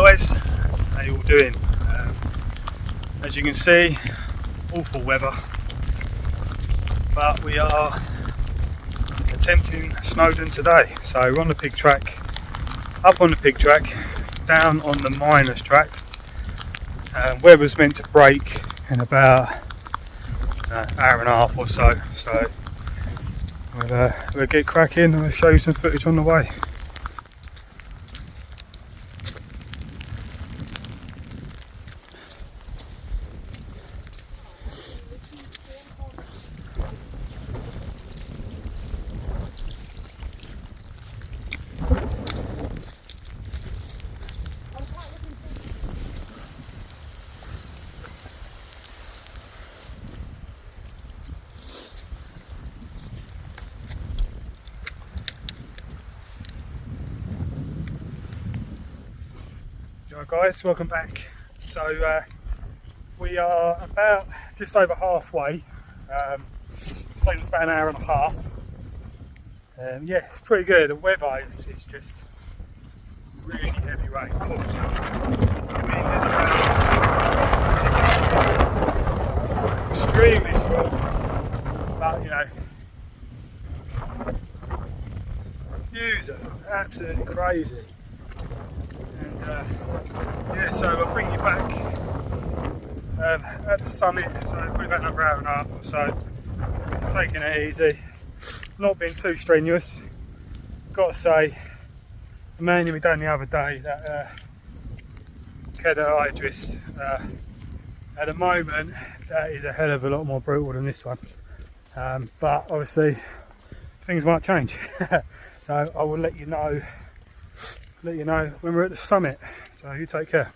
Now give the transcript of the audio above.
guys, how you all doing? As you can see, awful weather, but we are attempting Snowdon today. So we're on the pig track, up on the pig track, down on the miners track. Weather's meant to break in about an hour and a half or so, so we'll get cracking and we'll show you some footage on the way. Hi guys, welcome back. So we are about just over halfway. It's taken us about an hour and a half. Yeah, it's pretty good. The weather is just really heavy rain. Of course, the wind is about extremely strong, but you know, views are absolutely crazy. And yeah, so I'll bring you back at the summit, so probably about another hour and a half or so. Just taking it easy, not being too strenuous. Got to say, the manual we done the other day, that Idris, at the moment that is a hell of a lot more brutal than this one, but obviously things might change. So I will let you know when we're at the summit. So you take care.